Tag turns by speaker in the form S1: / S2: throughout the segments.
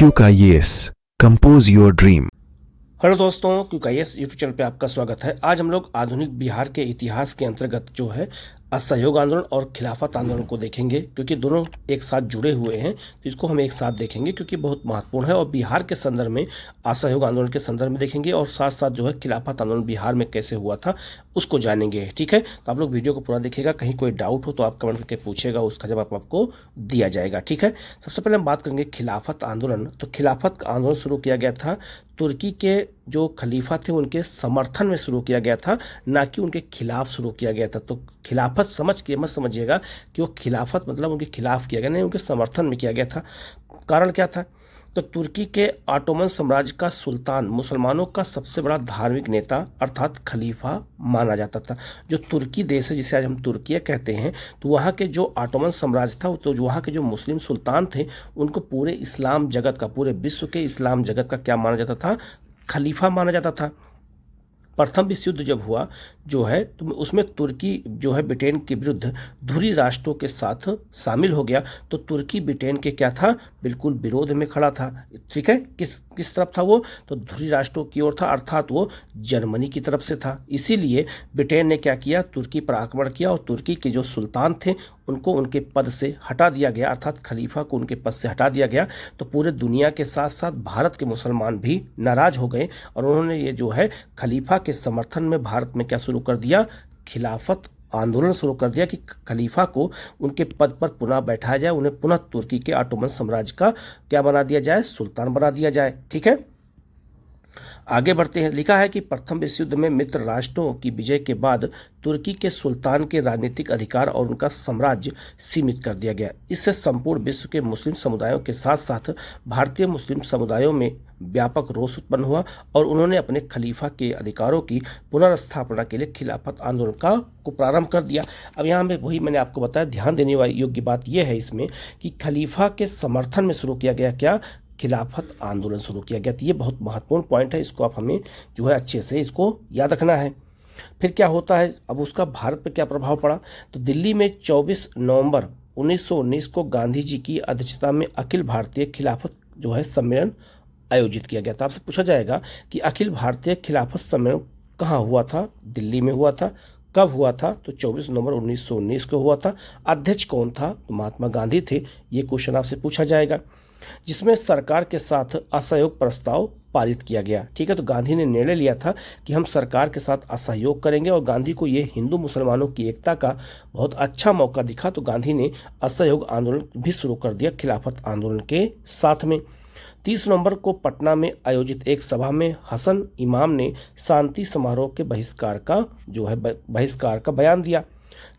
S1: QKIS compose your dream.
S2: Hello दोस्तों, QKIS YouTube channel पे आपका स्वागत है। आज हम लोग आधुनिक बिहार के इतिहास के अंतर्गत जो है असहयोग आंदोलन और खिलाफत आंदोलन को देखेंगे, क्योंकि दोनों एक साथ जुड़े हुए हैं। तो इसको हम एक साथ देखेंगे क्योंकि बहुत महत्वपूर्ण है। और बिहार के संदर्भ में असहयोग आंदोलन के संदर्भ में देखेंगे और साथ साथ जो है खिलाफत आंदोलन बिहार में कैसे हुआ था उसको जानेंगे। ठीक है, तो आप लोग वीडियो को पूरा देखिएगा। कहीं कोई डाउट हो तो आप कमेंट करके पूछेगा, उसका जवाब आपको दिया जाएगा। ठीक है, सबसे पहले हम बात करेंगे खिलाफत आंदोलन। तो खिलाफत आंदोलन शुरू किया गया था तुर्की के जो खलीफा थे उनके समर्थन में शुरू किया गया था, ना कि उनके खिलाफ शुरू किया गया था। तो खिलाफत समझ के मत समझिएगा कि वो खिलाफत मतलब उनके खिलाफ किया गया, नहीं, उनके समर्थन में किया गया था। कारण क्या था? तो तुर्की के ऑटोमन साम्राज्य का सुल्तान मुसलमानों का सबसे बड़ा धार्मिक नेता अर्थात खलीफा माना जाता था। जो तुर्की देश है जिसे आज हम तुर्की कहते हैं, तो वहाँ के जो ऑटोमन साम्राज्य था, तो वहाँ के जो मुस्लिम सुल्तान थे उनको पूरे इस्लाम जगत का, पूरे विश्व के इस्लाम जगत का क्या माना जाता था? खलीफा माना जाता था। प्रथम विश्व युद्ध जब हुआ जो है, तो उसमें तुर्की जो है ब्रिटेन के विरुद्ध धुरी राष्ट्रों के साथ शामिल हो गया। तो तुर्की ब्रिटेन के क्या था? बिल्कुल विरोध में खड़ा था। ठीक है, किस तरफ था वो? तो धुरी राष्ट्रों की ओर था, अर्थात वो जर्मनी की तरफ से था। इसीलिए ब्रिटेन ने क्या किया? तुर्की पर आक्रमण किया और तुर्की के जो सुल्तान थे उनको उनके पद से हटा दिया गया, अर्थात खलीफा को उनके पद से हटा दिया गया। तो पूरे दुनिया के साथ साथ भारत के मुसलमान भी नाराज हो गए और उन्होंने ये जो है खलीफा के समर्थन में भारत में क्या शुरू कर दिया? खिलाफत आंदोलन शुरू कर दिया कि खलीफा को उनके पद पर पुनः बैठाया जाए, उन्हें पुनः तुर्की के ऑटोमन साम्राज्य का क्या बना दिया जाए? सुल्तान बना दिया जाए। ठीक है, आगे बढ़ते हैं। लिखा है कि प्रथम विश्व युद्ध में मित्र राष्ट्रों की विजय के बाद तुर्की के सुल्तान के राजनीतिक अधिकार और उनका साम्राज्य सीमित कर दिया गया। इससे संपूर्ण विश्व के मुस्लिम समुदायों के साथ साथ भारतीय मुस्लिम समुदायों में व्यापक रोष उत्पन्न हुआ और उन्होंने अपने खलीफा के अधिकारों की पुनर्स्थापना के लिए खिलाफत आंदोलन को प्रारंभ कर दिया। अब यहाँ में वही मैंने आपको बताया, ध्यान देने वाली योग्य बात यह है इसमें कि खलीफा के समर्थन में शुरू किया गया क्या? खिलाफत आंदोलन शुरू किया गया। तो ये बहुत महत्वपूर्ण पॉइंट है, इसको आप हमें जो है अच्छे से इसको याद रखना है। फिर क्या होता है, अब उसका भारत पर क्या प्रभाव पड़ा? तो दिल्ली में 24 नवंबर 1919 को गांधी जी की अध्यक्षता में अखिल भारतीय खिलाफत जो है सम्मेलन आयोजित किया गया था। आपसे पूछा जाएगा कि अखिल भारतीय खिलाफत सम्मेलन कहाँ हुआ था? दिल्ली में हुआ था। कब हुआ था? तो 24 नवंबर 1919 को हुआ था। अध्यक्ष कौन था? तो महात्मा गांधी थे। ये क्वेश्चन आपसे पूछा जाएगा, जिसमें सरकार के साथ असहयोग प्रस्ताव पारित किया गया। ठीक है, तो गांधी ने निर्णय लिया था कि हम सरकार के साथ असहयोग करेंगे और गांधी को ये हिंदू मुसलमानों की एकता का बहुत अच्छा मौका दिखा, तो गांधी ने असहयोग आंदोलन भी शुरू कर दिया खिलाफत आंदोलन के साथ में। 30 नवंबर को पटना में आयोजित एक सभा में हसन इमाम ने शांति समारोह के बहिष्कार का बयान दिया।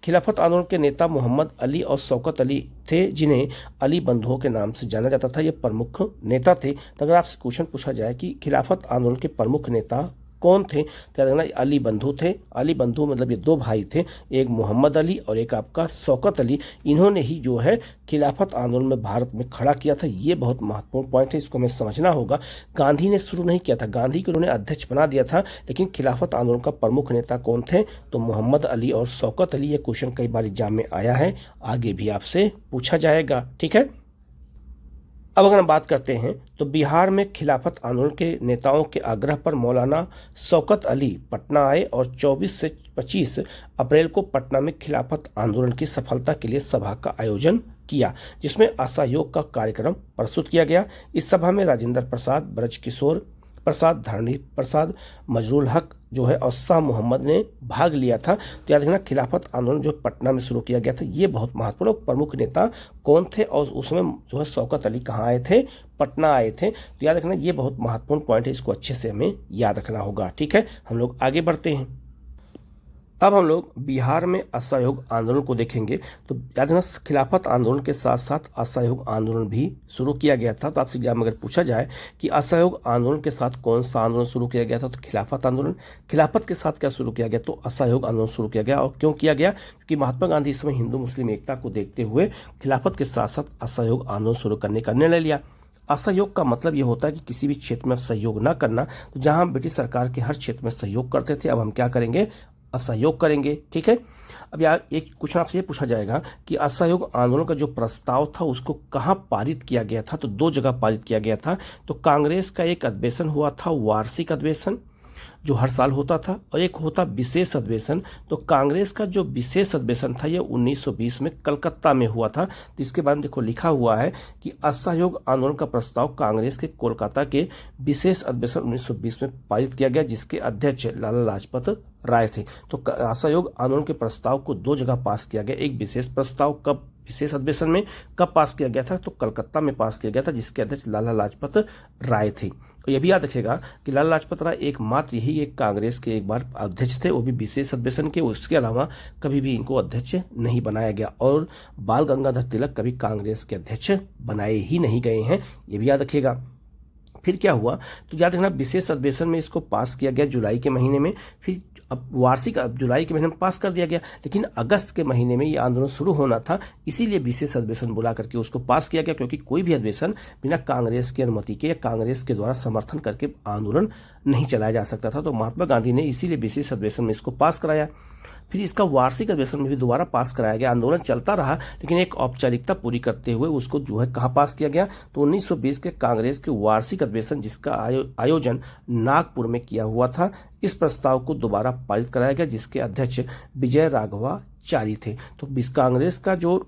S2: खिलाफत आंदोलन के नेता मोहम्मद अली और शौकत अली थे, जिन्हें अली बंधुओं के नाम से जाना जाता था। ये प्रमुख नेता थे। तो अगर आपसे क्वेश्चन पूछा जाए कि खिलाफत आंदोलन के प्रमुख नेता कौन थे, तो याद रखना अली बंधु थे। अली बंधु मतलब ये दो भाई थे, एक मोहम्मद अली और एक आपका शौकत अली। इन्होंने ही जो है खिलाफत आंदोलन में भारत में खड़ा किया था। ये बहुत महत्वपूर्ण पॉइंट है, इसको हमें समझना होगा। गांधी ने शुरू नहीं किया था, गांधी को उन्होंने अध्यक्ष बना दिया था, लेकिन खिलाफत आंदोलन का प्रमुख नेता कौन थे? तो मोहम्मद अली और शौकत अली। ये क्वेश्चन कई बार एग्जाम में आया है, आगे भी आपसे पूछा जाएगा। ठीक है, अब अगर हम बात करते हैं तो बिहार में खिलाफत आंदोलन के नेताओं के आग्रह पर मौलाना शौकत अली पटना आए और 24 से 25 अप्रैल को पटना में खिलाफत आंदोलन की सफलता के लिए सभा का आयोजन किया, जिसमें असहयोग का कार्यक्रम प्रस्तुत किया गया। इस सभा में राजेंद्र प्रसाद, ब्रजकिशोर प्रसाद, धरणी प्रसाद, मजरूल हक जो है और शाह मोहम्मद ने भाग लिया था। तो याद रखना खिलाफत आंदोलन जो पटना में शुरू किया गया था, ये बहुत महत्वपूर्ण। प्रमुख नेता कौन थे और उसमें जो है शौकत अली कहाँ आए थे? पटना आए थे। तो याद रखना ये बहुत महत्वपूर्ण पॉइंट है, इसको अच्छे से हमें याद रखना होगा। ठीक है, हम लोग आगे बढ़ते हैं। अब हम लोग बिहार में असहयोग आंदोलन को देखेंगे। तो याद रखना खिलाफत आंदोलन के साथ साथ असहयोग आंदोलन भी शुरू किया गया था। तो आपसे एग्जाम में अगर पूछा जाए कि असहयोग आंदोलन के साथ कौन सा आंदोलन शुरू किया गया था, तो खिलाफत आंदोलन। खिलाफत के साथ क्या शुरू किया गया? तो असहयोग आंदोलन शुरू किया गया। और क्यों किया गया? क्योंकि महात्मा गांधी इस समय हिंदू मुस्लिम एकता को देखते हुए खिलाफत के साथ साथ असहयोग आंदोलन शुरू करने का निर्णय लिया। असहयोग का मतलब यह होता है कि किसी भी क्षेत्र में सहयोग न करना। तो जहां हम ब्रिटिश सरकार के हर क्षेत्र में सहयोग करते थे, अब हम क्या करेंगे? असहयोग करेंगे। ठीक है, अब यार एक क्वेश्चन आपसे ये पूछा जाएगा कि असहयोग आंदोलन का जो प्रस्ताव था उसको कहाँ पारित किया गया था, तो दो जगह पारित किया गया था। तो कांग्रेस का एक अधिवेशन हुआ था, वार्षिक अधिवेशन जो हर साल होता था, और एक होता विशेष अधिवेशन। तो कांग्रेस का जो विशेष अधिवेशन था ये 1920 में कलकत्ता में हुआ था। तो इसके बारे में देखो लिखा हुआ है कि असहयोग आंदोलन का प्रस्ताव कांग्रेस के कोलकाता के विशेष अधिवेशन 1920 में पारित किया गया, जिसके अध्यक्ष लाला लाजपत राय थे। तो असहयोग आंदोलन के प्रस्ताव को दो जगह पास किया गया। एक विशेष प्रस्ताव कब विशेष अधिवेशन में कब पास किया गया था, तो कलकत्ता में पास किया गया था, जिसके अध्यक्ष लाला लाजपत राय थे। और यह भी याद रखेगा कि लाला लाजपत राय एकमात्र यही एक कांग्रेस के एक बार अध्यक्ष थे, वो भी विशेष अधिवेशन के। उसके अलावा कभी भी इनको अध्यक्ष नहीं बनाया गया, और बाल गंगाधर तिलक कभी कांग्रेस के अध्यक्ष बनाए ही नहीं गए हैं, ये भी याद रखिएगा। फिर क्या हुआ, तो याद रखना विशेष अधिवेशन में इसको पास किया गया जुलाई के महीने में। फिर अब वार्षिक जुलाई के महीने में पास कर दिया गया, लेकिन अगस्त के महीने में ये आंदोलन शुरू होना था, इसीलिए विशेष अधिवेशन बुला करके उसको पास किया गया, क्योंकि कोई भी अधिवेशन बिना कांग्रेस की अनुमति के या कांग्रेस के द्वारा समर्थन करके आंदोलन नहीं चलाया जा सकता था। तो महात्मा गांधी ने इसीलिए विशेष अधिवेशन में इसको पास कराया। फिर इसका वार्षिक अधिवेशन में भी दोबारा पास कराया गया। आंदोलन चलता रहा, लेकिन एक औपचारिकता पूरी करते हुए उसको जो है कहाँ पास किया गया, तो 1920 के कांग्रेस के वार्षिक अधिवेशन जिसका आयोजन नागपुर में किया हुआ था, इस प्रस्ताव को दोबारा पारित कराया गया, जिसके अध्यक्ष विजय राघवाचारी थे। तो कांग्रेस का जो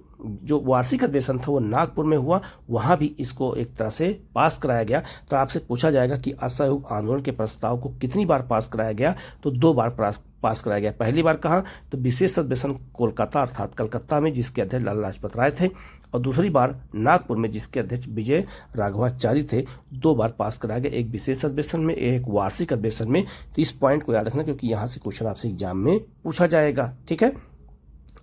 S2: वार्षिक अधिवेशन था वो नागपुर में हुआ, वहां भी इसको एक तरह से पास कराया गया। तो आपसे पूछा जाएगा कि असहयोग आंदोलन के प्रस्ताव को कितनी बार पास कराया गया, तो दो बार पास कराया गया। पहली बार कहाँ, तो विशेष अधिवेशन कोलकाता अर्थात कलकत्ता में, जिसके अध्यक्ष लाला लाजपत राय थे, और दूसरी बार नागपुर में, जिसके अध्यक्ष विजय राघवाचारी थे। दो बार पास कराया गया, एक विशेष अधिवेशन में, एक वार्षिक अधिवेशन में। तो इस पॉइंट को याद रखना, क्योंकि यहाँ से क्वेश्चन आपसे एग्जाम में पूछा जाएगा। ठीक है,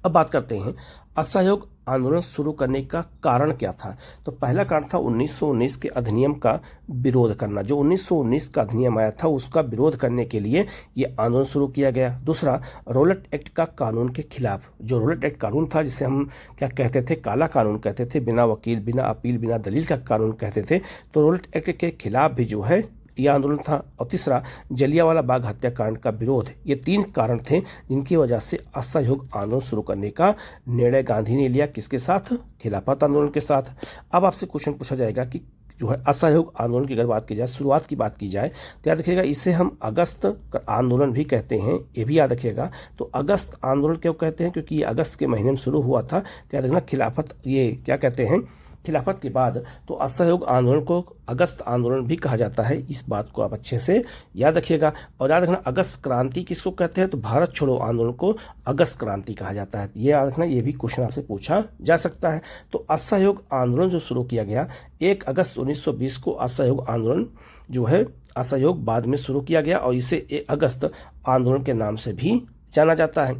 S2: अब बात करते हैं असहयोग आंदोलन शुरू करने का कारण क्या था। तो पहला कारण था 1919 के अधिनियम का विरोध करना। जो 1919 का अधिनियम आया था उसका विरोध करने के लिए ये आंदोलन शुरू किया गया। दूसरा, रोलेट एक्ट का कानून के खिलाफ। जो रोलेट एक्ट कानून था, जिसे हम क्या कहते थे, काला कानून कहते थे, बिना वकील, बिना अपील, बिना दलील का कानून कहते थे। तो रोलेट एक्ट के खिलाफ भी जो है यह आंदोलन था। और तीसरा, जलियांवाला बाग हत्याकांड का विरोध। ये तीन कारण थे जिनकी वजह से असहयोग आंदोलन शुरू करने का निर्णय गांधी ने लिया। किसके साथ, खिलाफत आंदोलन के साथ। अब आपसे क्वेश्चन पूछा जाएगा कि जो है असहयोग आंदोलन की अगर बात की जाए, शुरुआत की बात की जाए, तो याद रखिएगा इसे हम अगस्त आंदोलन भी कहते हैं, ये भी याद रखिएगा। तो अगस्त आंदोलन क्यों कहते हैं, क्योंकि ये अगस्त के महीने में शुरू हुआ था। तो याद रखना खिलाफत, ये क्या कहते हैं, खिलाफत के बाद तो असहयोग आंदोलन को अगस्त आंदोलन भी कहा जाता है। इस बात को आप अच्छे से याद रखिएगा। और याद रखना अगस्त क्रांति किसको कहते हैं, तो भारत छोड़ो आंदोलन को अगस्त क्रांति कहा जाता है। ये याद रखना, ये भी क्वेश्चन आपसे पूछा जा सकता है। तो असहयोग आंदोलन जो शुरू किया गया 1 अगस्त 1920 को, असहयोग आंदोलन जो है असहयोग बाद में शुरू किया गया, और इसे 1 अगस्त आंदोलन के नाम से भी जाना जाता है।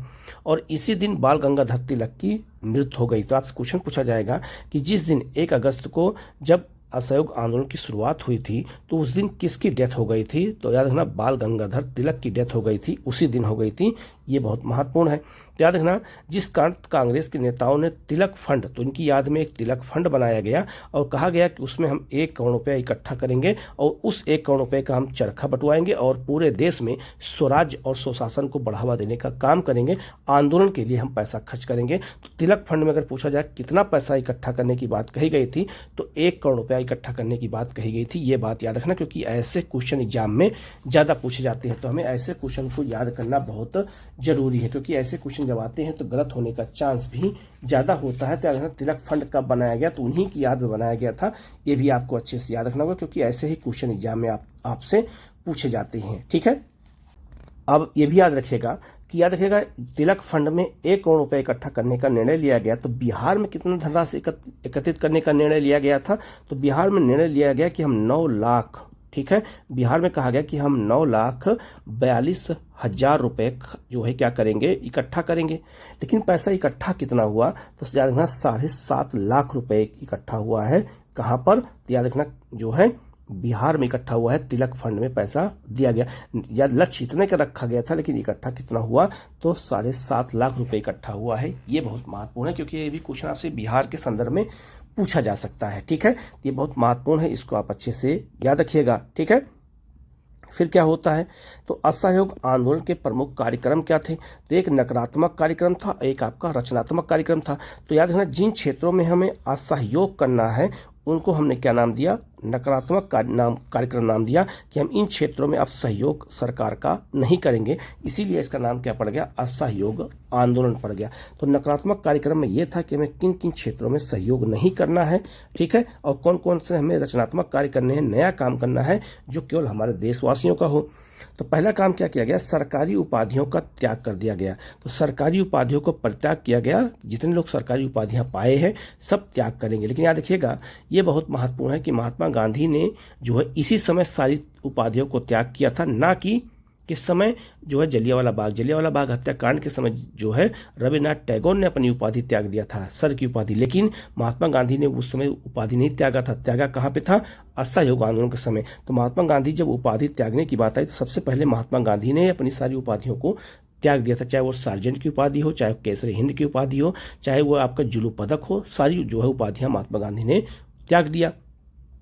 S2: और इसी दिन बाल गंगाधर तिलक की मृत्यु हो गई। तो आपसे क्वेश्चन पूछा जाएगा कि जिस दिन 1 अगस्त को जब असहयोग आंदोलन की शुरुआत हुई थी, तो उस दिन किसकी डेथ हो गई थी, तो याद रखना बाल गंगाधर तिलक की डेथ हो गई थी, उसी दिन हो गई थी। ये बहुत महत्वपूर्ण है। याद रखना, जिस कारण कांग्रेस के नेताओं ने तिलक फंड, तो इनकी याद में एक तिलक फंड बनाया गया और कहा गया कि उसमें हम 1 करोड़ रुपया इकट्ठा करेंगे और उस 1 करोड़ रुपये का हम चरखा बंटवाएंगे और पूरे देश में स्वराज्य और सुशासन को बढ़ावा देने का काम करेंगे, आंदोलन के लिए हम पैसा खर्च करेंगे। तो तिलक फंड में अगर पूछा जाए कितना पैसा इकट्ठा करने की बात कही गई थी, तो 1 करोड़ रुपया इकट्ठा करने की बात कही गई थी। ये बात याद रखना, क्योंकि ऐसे क्वेश्चन एग्जाम में ज़्यादा पूछे जाते हैं, तो हमें ऐसे क्वेश्चन को याद करना बहुत जरूरी है, क्योंकि ऐसे क्वेश्चन जब आते हैं तो गलत होने का चांस भी ज़्यादा होता है। तो तिलक फंड कब बनाया गया, तो उन्हीं की याद में बनाया गया था। ये भी आपको अच्छे से याद रखना होगा, क्योंकि ऐसे ही क्वेश्चन एग्जाम में आपसे पूछे जाते हैं। ठीक है, अब ये भी याद रखिएगा तिलक फंड में 1 करोड़ रुपए इकट्ठा करने का निर्णय लिया गया। तो बिहार में कितना धनराशि एकत्रित करने का निर्णय लिया गया था, तो बिहार में निर्णय लिया गया कि हम 9 लाख, ठीक है, बिहार में कहा गया कि हम 9,42,000 रुपए जो है क्या करेंगे, इकट्ठा करेंगे। लेकिन पैसा इकट्ठा कितना हुआ, तो याद रखना 7.5 लाख रुपए इकट्ठा हुआ है। कहाँ पर, तो याद रखना जो है बिहार में इकट्ठा हुआ है, तिलक फंड में पैसा दिया गया। या लक्ष्य इतने का रखा गया था, लेकिन इकट्ठा कितना हुआ, तो 7.5 लाख रुपए इकट्ठा हुआ है। ये बहुत महत्वपूर्ण है, क्योंकि ये भी क्वेश्चन आपसे बिहार के संदर्भ में पूछा जा सकता है। ठीक है, ये बहुत महत्वपूर्ण है, इसको आप अच्छे से याद रखिएगा। ठीक है, फिर क्या होता है, तो असहयोग आंदोलन के प्रमुख कार्यक्रम क्या थे, तो एक नकारात्मक कार्यक्रम था, एक आपका रचनात्मक कार्यक्रम था। तो याद रखना, जिन क्षेत्रों में हमें असहयोग करना है उनको हमने क्या नाम दिया, नकारात्मक कार्यक्रम नाम दिया, कि हम इन क्षेत्रों में अब सहयोग सरकार का नहीं करेंगे, इसीलिए इसका नाम क्या पड़ गया, असहयोग आंदोलन पड़ गया। तो नकारात्मक कार्यक्रम में ये था कि हमें किन किन क्षेत्रों में सहयोग नहीं करना है, ठीक है, और कौन कौन से हमें रचनात्मक कार्य करने हैं, नया काम करना है जो केवल हमारे देशवासियों का हो। तो पहला काम क्या किया गया, सरकारी उपाधियों का त्याग कर दिया गया। तो सरकारी उपाधियों को परित्याग किया गया, जितने लोग सरकारी उपाधियां पाए हैं सब त्याग करेंगे। लेकिन याद रखिएगा, ये बहुत महत्वपूर्ण है कि महात्मा गांधी ने जो है इसी समय सारी उपाधियों को त्याग किया था, ना कि किस समय जो है जलियांवाला बाग हत्याकांड के समय जो है रविन्द्रनाथ टैगोर ने अपनी उपाधि त्याग दिया था, सर की उपाधि। लेकिन महात्मा गांधी ने उस समय उपाधि नहीं त्यागा था, त्यागा कहाँ पे था, असहयोग आंदोलन के समय। तो महात्मा गांधी जब उपाधि त्यागने की बात आई तो सबसे पहले महात्मा गांधी ने अपनी सारी उपाधियों को त्याग दिया था, चाहे वो सार्जेंट की उपाधि हो, चाहे केसरी हिंद की उपाधि हो, चाहे वो आपका जुलू पदक हो, सारी जो है उपाधियां महात्मा गांधी ने त्याग दिया।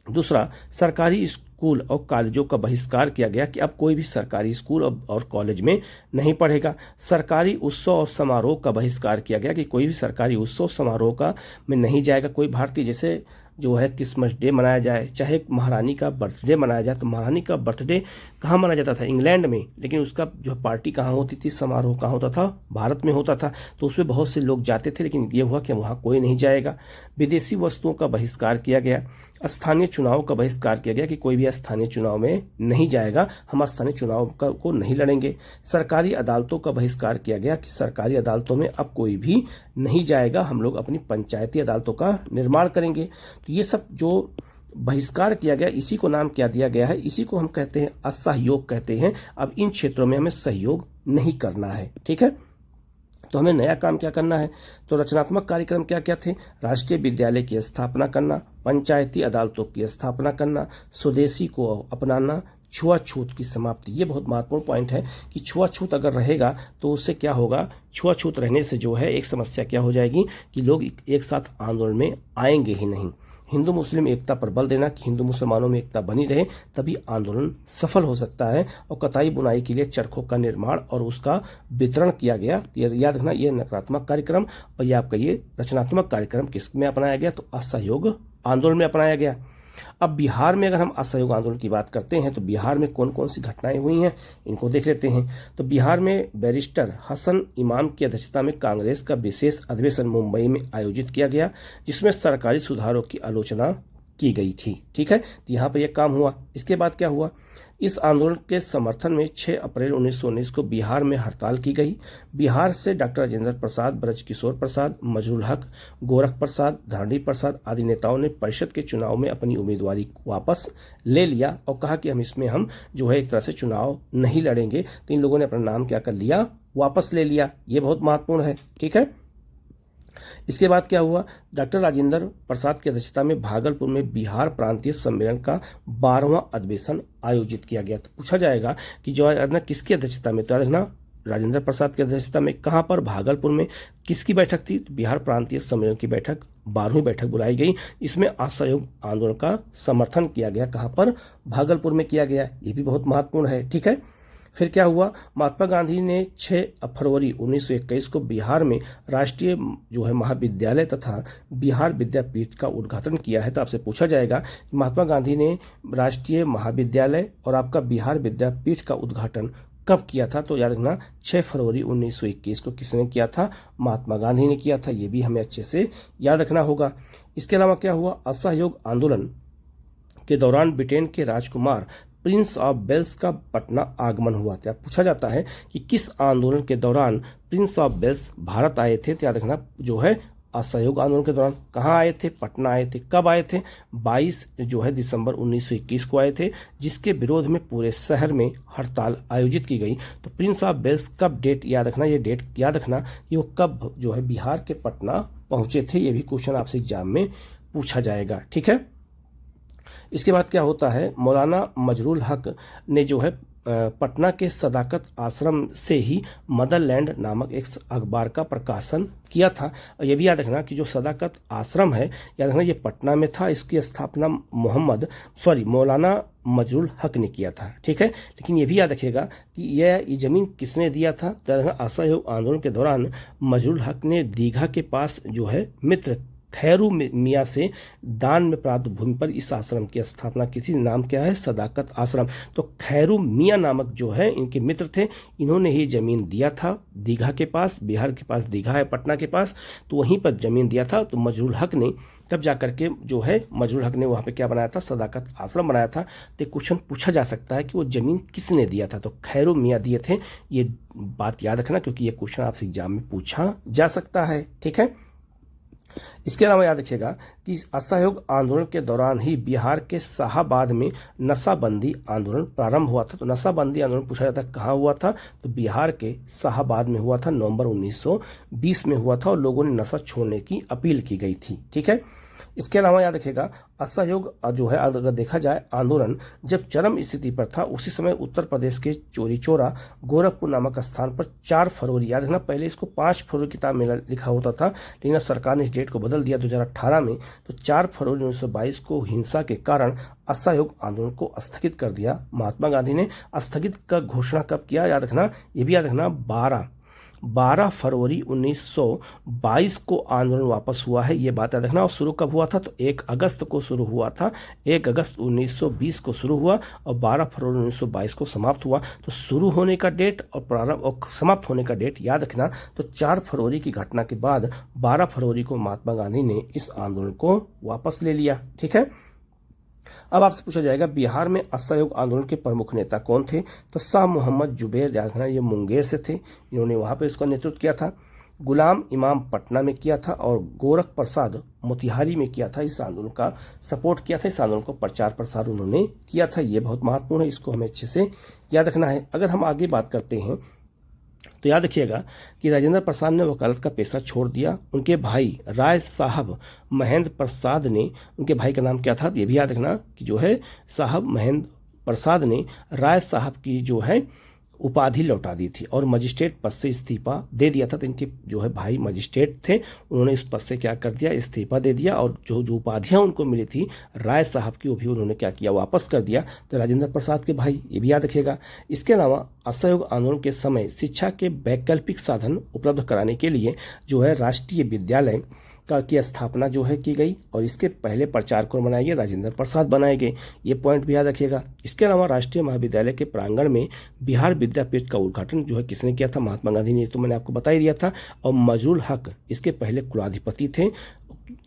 S2: दूसरा, सरकारी स्कूल और कॉलेजों का बहिष्कार किया गया कि अब कोई भी सरकारी स्कूल और कॉलेज में नहीं पढ़ेगा। सरकारी उत्सव और समारोह का बहिष्कार किया गया कि कोई भी सरकारी उत्सव समारोह का में नहीं जाएगा कोई भारतीय। जैसे जो है क्रिसमस डे मनाया जाए, चाहे महारानी का बर्थडे मनाया जाए, तो महारानी का बर्थडे कहाँ मनाया जाता था, इंग्लैंड में, लेकिन उसका जो पार्टी कहाँ होती थी, समारोह कहाँ होता था, भारत में होता था। तो उसमें बहुत से लोग जाते थे, लेकिन ये हुआ कि वहाँ कोई नहीं जाएगा। विदेशी वस्तुओं का बहिष्कार किया गया। स्थानीय चुनाव का बहिष्कार किया गया कि कोई भी स्थानीय चुनाव में नहीं जाएगा, हम स्थानीय चुनाव को नहीं लड़ेंगे। सरकारी अदालतों का बहिष्कार किया गया कि सरकारी अदालतों में अब कोई भी नहीं जाएगा, हम लोग अपनी पंचायती अदालतों का निर्माण करेंगे। तो ये सब जो बहिष्कार किया गया, इसी को नाम क्या दिया गया है, इसी को हम कहते हैं असहयोग कहते हैं। अब इन क्षेत्रों में हमें सहयोग नहीं करना है, ठीक है। तो हमें नया काम क्या करना है, तो रचनात्मक कार्यक्रम क्या क्या थे, राष्ट्रीय विद्यालय की स्थापना करना, पंचायती अदालतों की स्थापना करना, स्वदेशी को अपनाना, छुआछूत की समाप्ति। ये बहुत महत्वपूर्ण पॉइंट है कि छुआछूत अगर रहेगा तो उससे क्या होगा, छुआछूत रहने से जो है एक समस्या क्या हो जाएगी कि लोग एक साथ आंदोलन में आएंगे ही नहीं। हिंदू मुस्लिम एकता पर बल देना कि हिंदू मुसलमानों में एकता बनी रहे, तभी आंदोलन सफल हो सकता है। और कताई बुनाई के लिए चरखों का निर्माण और उसका वितरण किया गया। याद रखना, ये नकारात्मक कार्यक्रम और ये आपका ये रचनात्मक कार्यक्रम किस में अपनाया गया, तो असहयोग आंदोलन में अपनाया गया। अब बिहार में अगर हम असहयोग आंदोलन की बात करते हैं तो बिहार में कौन कौन सी घटनाएं हुई हैं, इनको देख लेते हैं। तो बिहार में बैरिस्टर हसन इमाम की अध्यक्षता में कांग्रेस का विशेष अधिवेशन मुंबई में आयोजित किया गया, जिसमें सरकारी सुधारों की आलोचना की गई थी, ठीक है। तो यहाँ पर यह काम हुआ। इसके बाद क्या हुआ, इस आंदोलन के समर्थन में 6 अप्रैल 1919 को बिहार में हड़ताल की गई। बिहार से डॉक्टर राजेंद्र प्रसाद, ब्रजकिशोर प्रसाद, मजरूल हक, गोरख प्रसाद, धरणी प्रसाद आदि नेताओं ने परिषद के चुनाव में अपनी उम्मीदवारी वापस ले लिया और कहा कि हम जो है एक तरह से चुनाव नहीं लड़ेंगे। तो इन लोगों ने अपना नाम क्या कर लिया, वापस ले लिया। ये बहुत महत्वपूर्ण है, ठीक है। इसके बाद क्या हुआ, डॉक्टर राजेंद्र प्रसाद की अध्यक्षता में भागलपुर में बिहार प्रांतीय सम्मेलन का 12वां अधिवेशन आयोजित किया गया। तो पूछा जाएगा कि जो है किसकी अध्यक्षता में, तो राजेंद्र प्रसाद की अध्यक्षता में, कहां पर, भागलपुर में। किसकी बैठक थी, तो बिहार प्रांतीय सम्मेलन की बैठक, 12वीं बैठक बुलाई गई। इसमें असहयोग आंदोलन का समर्थन किया गया, कहां पर, भागलपुर में किया गया। ये भी बहुत महत्वपूर्ण है, ठीक है। फिर क्या हुआ, महात्मा गांधी ने 6 फरवरी 1921 को बिहार में राष्ट्रीय जो है महाविद्यालय तथा बिहार विद्यापीठ का उद्घाटन किया है। तो आपसे पूछा जाएगा कि महात्मा गांधी ने राष्ट्रीय महाविद्यालय और आपका बिहार विद्यापीठ का उद्घाटन कब किया था, तो याद रखना 6 फरवरी 1921 को किसने किया था, महात्मा गांधी ने किया था। ये भी हमें अच्छे से याद रखना होगा। इसके अलावा क्या हुआ, असहयोग आंदोलन के दौरान ब्रिटेन के राजकुमार प्रिंस ऑफ वेल्स का पटना आगमन हुआ था। पूछा जाता है कि किस आंदोलन के दौरान प्रिंस ऑफ वेल्स भारत आए थे, तो याद रखना जो है असहयोग आंदोलन के दौरान। कहाँ आए थे, पटना आए थे। कब आए थे, 22 जो है दिसंबर 1921 को आए थे, जिसके विरोध में पूरे शहर में हड़ताल आयोजित की गई। तो प्रिंस ऑफ वेल्स कब, डेट याद रखना, ये डेट याद रखना कि वो कब जो है बिहार के पटना पहुंचे थे। ये भी क्वेश्चन आपसे एग्जाम में पूछा जाएगा, ठीक है। इसके बाद क्या होता है, मौलाना मजरूल हक ने जो है पटना के सदाकत आश्रम से ही मदरलैंड नामक एक अखबार का प्रकाशन किया था। और ये भी याद रखना कि जो सदाकत आश्रम है, याद रखना ये पटना में था। इसकी स्थापना मौलाना मजरूल हक ने किया था। ठीक है, लेकिन ये भी याद रखिएगा कि ये ज़मीन किसने दिया था। तो असहयोग आंदोलन के दौरान मजरूल हक ने दीघा के पास जो है मित्र खैरू मियाँ से दान में प्राप्त भूमि पर इस आश्रम की स्थापना की थी। नाम क्या है? सदाकत आश्रम। तो खैरू मियाँ नामक जो है इनके मित्र थे, इन्होंने ही जमीन दिया था दीघा के पास। बिहार के पास दीघा है, पटना के पास, तो वहीं पर जमीन दिया था। तो मजरूल हक ने तब जा करके जो है मजरूल हक ने वहाँ पे क्या बनाया था? सदाकत आश्रम बनाया था। तो क्वेश्चन पूछा जा सकता है कि वो जमीन किसने दिया था? तो खैरू मियाँ दिए थे। ये बात याद रखना, क्योंकि ये क्वेश्चन आपसे एग्जाम में पूछा जा सकता है। ठीक है, इसके अलावा याद रखिएगा कि असहयोग आंदोलन के दौरान ही बिहार के शाहाबाद में नशाबंदी आंदोलन प्रारंभ हुआ था। तो नशाबंदी आंदोलन पूछा जाता है कहाँ हुआ था? तो बिहार के शाहाबाद में हुआ था, नवंबर 1920 में हुआ था, और लोगों ने नशा छोड़ने की अपील की गई थी। ठीक है, इसके अलावा याद रखिएगा असहयोग जो है अगर देखा जाए आंदोलन जब चरम स्थिति पर था, उसी समय उत्तर प्रदेश के चोरी चौरा गोरखपुर नामक स्थान पर 4 फरवरी, याद रखना पहले इसको 5 फरवरी किताब में लिखा होता था, लेकिन अब सरकार ने इस डेट को बदल दिया 2018 में। तो 4 फरवरी 1922 को हिंसा के कारण असहयोग आंदोलन को स्थगित कर दिया। महात्मा गांधी ने स्थगित का घोषणा कब किया? याद रखना, ये भी याद रखना, 12 फरवरी 1922 को आंदोलन वापस हुआ है, ये बात याद रखना। और शुरू कब हुआ था? तो 1 अगस्त को शुरू हुआ था। 1 अगस्त 1920 को शुरू हुआ और 12 फरवरी 1922 को समाप्त हुआ। तो शुरू होने का डेट और प्रारंभ और समाप्त होने का डेट याद रखना। तो 4 फरवरी की घटना के बाद 12 फरवरी को महात्मा गांधी ने इस आंदोलन को वापस ले लिया। ठीक है, अब आपसे पूछा जाएगा बिहार में असहयोग आंदोलन के प्रमुख नेता कौन थे? तो शाह मोहम्मद जुबैर, याद रखना ये मुंगेर से थे, इन्होंने वहां पर इसका नेतृत्व किया था। गुलाम इमाम पटना में किया था, और गोरख प्रसाद मोतिहारी में किया था। इस आंदोलन का सपोर्ट किया था, इस आंदोलन को प्रचार प्रसार उन्होंने किया था। ये बहुत महत्वपूर्ण है, इसको हमें अच्छे से याद रखना है। अगर हम आगे बात करते हैं तो याद रखिएगा कि राजेंद्र प्रसाद ने वकालत का पेशा छोड़ दिया। उनके भाई राय साहब महेंद्र प्रसाद ने, उनके भाई का नाम क्या था? ये भी याद रखना कि जो है साहब महेंद्र प्रसाद ने राय साहब की जो है उपाधि लौटा दी थी और मजिस्ट्रेट पद से इस्तीफा दे दिया था। तो इनके जो है भाई मजिस्ट्रेट थे, उन्होंने इस पद से क्या कर दिया? इस्तीफा दे दिया, और जो उपाधियां उनको मिली थी राय साहब की, वो भी उन्होंने क्या किया? वापस कर दिया। तो राजेंद्र प्रसाद के भाई, ये भी याद रखिएगा। इसके अलावा असहयोग आंदोलन के समय शिक्षा के वैकल्पिक साधन उपलब्ध कराने के लिए जो है राष्ट्रीय विद्यालय की स्थापना जो है की गई, और इसके पहले प्रचार कौन बनाए गए? राजेंद्र प्रसाद बनाए गए। ये पॉइंट भी याद रखिएगा। इसके अलावा राष्ट्रीय महाविद्यालय के प्रांगण में बिहार विद्यापीठ का उद्घाटन जो है किसने किया था? महात्मा गांधी ने, तो मैंने आपको बता ही दिया था। और मजरूल हक इसके पहले कुलाधिपति थे।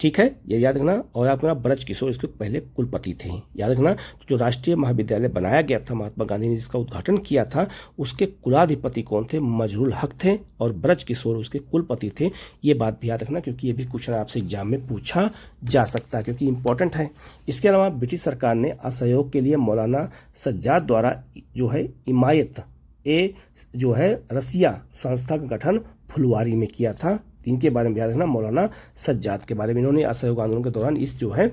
S2: ठीक है, ये याद रखना। और आपका ब्रज किशोर इसके पहले कुलपति थे, याद रखना। तो जो राष्ट्रीय महाविद्यालय बनाया गया था महात्मा गांधी ने जिसका उद्घाटन किया था, उसके कुलाधिपति कौन थे? मजरूल हक थे, और ब्रज किशोर उसके कुलपति थे। ये बात भी याद रखना, क्योंकि ये भी क्वेश्चन आपसे एग्जाम में पूछा जा सकता है, क्योंकि इंपॉर्टेंट है। इसके अलावा ब्रिटिश सरकार ने असहयोग के लिए मौलाना सज्जाद द्वारा जो है इमायत जो है रसिया संस्था का गठन फुलवारी में किया था। इनके बारे में याद रखना, मौलाना सज्जाद के बारे में। इन्होंने असहयोग आंदोलन के दौरान इस जो है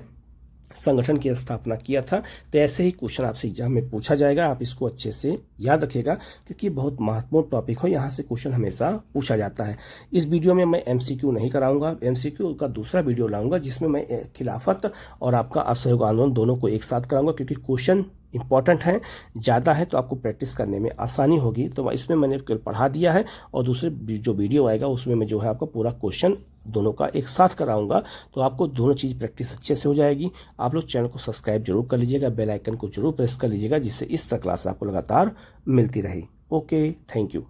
S2: संगठन की स्थापना किया था। तो ऐसे ही क्वेश्चन आपसे एग्जाम में पूछा जाएगा, आप इसको अच्छे से याद रखिएगा, क्योंकि बहुत महत्वपूर्ण टॉपिक हो, यहाँ से क्वेश्चन हमेशा पूछा जाता है। इस वीडियो में मैं एमसीक्यू नहीं कराऊंगा, एमसीक्यू का दूसरा वीडियो लाऊंगा जिसमें मैं खिलाफत और आपका असहयोग आंदोलन दोनों को एक साथ कराऊंगा, क्योंकि क्वेश्चन इंपॉर्टेंट है, ज़्यादा है, तो आपको प्रैक्टिस करने में आसानी होगी। तो इसमें मैंने पढ़ा दिया है, और दूसरे जो वीडियो आएगा उसमें मैं जो है आपका पूरा क्वेश्चन दोनों का एक साथ कराऊंगा, तो आपको दोनों चीज़ प्रैक्टिस अच्छे से हो जाएगी। आप लोग चैनल को सब्सक्राइब जरूर कर लीजिएगा, बेल आइकन को जरूर प्रेस कर लीजिएगा, जिससे इस तरह क्लास आपको लगातार मिलती रहे। Okay, thank you.